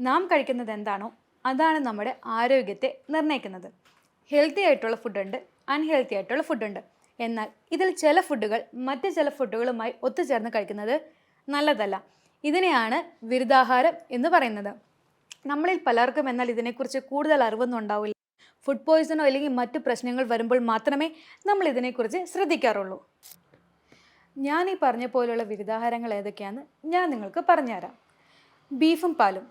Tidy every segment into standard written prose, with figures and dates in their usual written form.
നാം കഴിക്കുന്നത് എന്താണോ അതാണ് നമ്മുടെ ആരോഗ്യത്തെ നിർണ്ണയിക്കുന്നത്. ഹെൽത്തി ആയിട്ടുള്ള ഫുഡുണ്ട്, അൺഹെൽത്തി ആയിട്ടുള്ള ഫുഡുണ്ട്. എന്നാൽ ഇതിൽ ചില ഫുഡുകൾ മറ്റ് ചില ഫുഡുകളുമായി ഒത്തുചേർന്ന് കഴിക്കുന്നത് നല്ലതല്ല. ഇതിനെയാണ് വിരുദ്ധാഹാരം എന്ന് പറയുന്നത്. നമ്മളിൽ പലർക്കും എന്നാൽ ഇതിനെക്കുറിച്ച് കൂടുതൽ അറിവൊന്നും ഉണ്ടാവില്ല. ഫുഡ് പോയ്സണോ അല്ലെങ്കിൽ മറ്റു പ്രശ്നങ്ങൾ വരുമ്പോൾ മാത്രമേ നമ്മൾ ഇതിനെക്കുറിച്ച് ശ്രദ്ധിക്കാറുള്ളൂ. ഞാൻ ഈ പറഞ്ഞ പോലുള്ള വിരുദ്ധാഹാരങ്ങൾ ഏതൊക്കെയാണെന്ന് ഞാൻ നിങ്ങൾക്ക് പറഞ്ഞുതരാം. ബീഫും പാലും.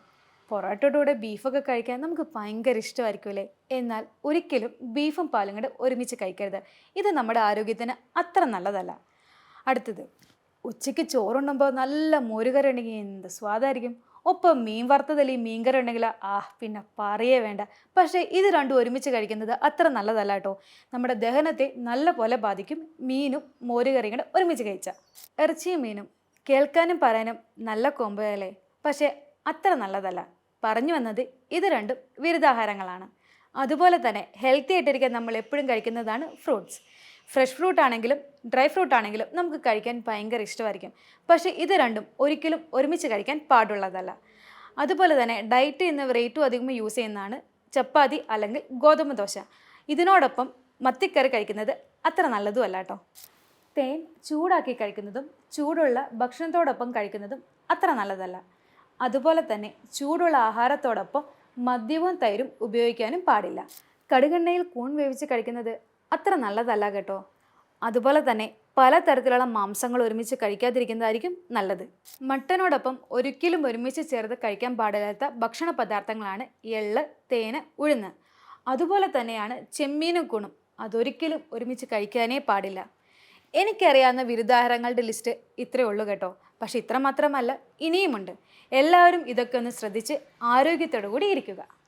പൊറോട്ടയുടെ കൂടെ ബീഫൊക്കെ കഴിക്കാൻ നമുക്ക് ഭയങ്കര ഇഷ്ടമായിരിക്കും അല്ലേ? എന്നാൽ ഒരിക്കലും ബീഫും പാലും കൂടെ ഒരുമിച്ച് കഴിക്കരുത്. ഇത് നമ്മുടെ ആരോഗ്യത്തിന് അത്ര നല്ലതല്ല. അടുത്തത്, ഉച്ചയ്ക്ക് ചോറുണ്ണുമ്പോൾ നല്ല മോരുകറി ഉണ്ടെങ്കിൽ എന്ത് സ്വാദായിരിക്കും. ഒപ്പം മീൻ വറുത്തതല്ലെങ്കിൽ മീൻകറി ഉണ്ടെങ്കിൽ പിന്നെ പറയേ വേണ്ട. പക്ഷേ ഇത് രണ്ടും ഒരുമിച്ച് കഴിക്കുന്നത് അത്ര നല്ലതല്ല കേട്ടോ. നമ്മുടെ ദഹനത്തെ നല്ല പോലെ ബാധിക്കും മീനും മോരുകറിയും കൂടെ ഒരുമിച്ച് കഴിച്ചാൽ. ഇറച്ചിയും മീനും കേൾക്കാനും പറയാനും നല്ല കോംബോ അല്ലേ? പക്ഷേ അത്ര നല്ലതല്ല. പറഞ്ഞു വന്നത് ഇത് രണ്ടും വിരുദ്ധാഹാരങ്ങളാണ്. അതുപോലെ തന്നെ ഹെൽത്തി ആയിട്ടിരിക്കാൻ നമ്മൾ എപ്പോഴും കഴിക്കുന്നതാണ് ഫ്രൂട്ട്സ്. ഫ്രഷ് ഫ്രൂട്ട് ആണെങ്കിലും ഡ്രൈ ഫ്രൂട്ട് ആണെങ്കിലും നമുക്ക് കഴിക്കാൻ ഭയങ്കര ഇഷ്ടമായിരിക്കും. പക്ഷേ ഇത് രണ്ടും ഒരിക്കലും ഒരുമിച്ച് കഴിക്കാൻ പാടുള്ളതല്ല. അതുപോലെ തന്നെ ഡയറ്റ് ചെയ്യുന്നവർ ഏറ്റവും അധികം യൂസ് ചെയ്യുന്നതാണ് ചപ്പാത്തി അല്ലെങ്കിൽ ഗോതമ്പ് ദോശ. ഇതിനോടൊപ്പം മത്തിക്കറി കഴിക്കുന്നത് അത്ര നല്ലതും അല്ല കേട്ടോ. തേൻ ചൂടാക്കി കഴിക്കുന്നതും ചൂടുള്ള ഭക്ഷണത്തോടൊപ്പം കഴിക്കുന്നതും അത്ര നല്ലതല്ല. അതുപോലെ തന്നെ ചൂടുള്ള ആഹാരത്തോടൊപ്പം മദ്യവും തൈരും ഉപയോഗിക്കാനും പാടില്ല. കടുകെണ്ണയിൽ കൂൺ വേവിച്ച് കഴിക്കുന്നത് അത്ര നല്ലതല്ല കേട്ടോ. അതുപോലെ തന്നെ പലതരത്തിലുള്ള മാംസങ്ങൾ ഒരുമിച്ച് കഴിക്കാതിരിക്കുന്നതായിരിക്കും നല്ലത്. മട്ടനോടൊപ്പം ഒരിക്കലും ഒരുമിച്ച് ചേർത്ത് കഴിക്കാൻ പാടില്ലാത്ത ഭക്ഷണ പദാർത്ഥങ്ങളാണ് എള്ള്, തേന്, ഉഴുന്ന്. അതുപോലെ തന്നെയാണ് ചെമ്മീനും കൂണും. അതൊരിക്കലും ഒരുമിച്ച് കഴിക്കാനേ പാടില്ല. എനിക്കറിയാവുന്ന വിരുദ്ധാഹാരങ്ങളുടെ ലിസ്റ്റ് ഇത്രയേ ഉള്ളൂ കേട്ടോ. പക്ഷെ ഇത്ര മാത്രമല്ല, ഇനിയുമുണ്ട്. എല്ലാവരും ഇതൊക്കെ ഒന്ന് ശ്രദ്ധിച്ച് ആരോഗ്യത്തോടു കൂടി ഇരിക്കുക.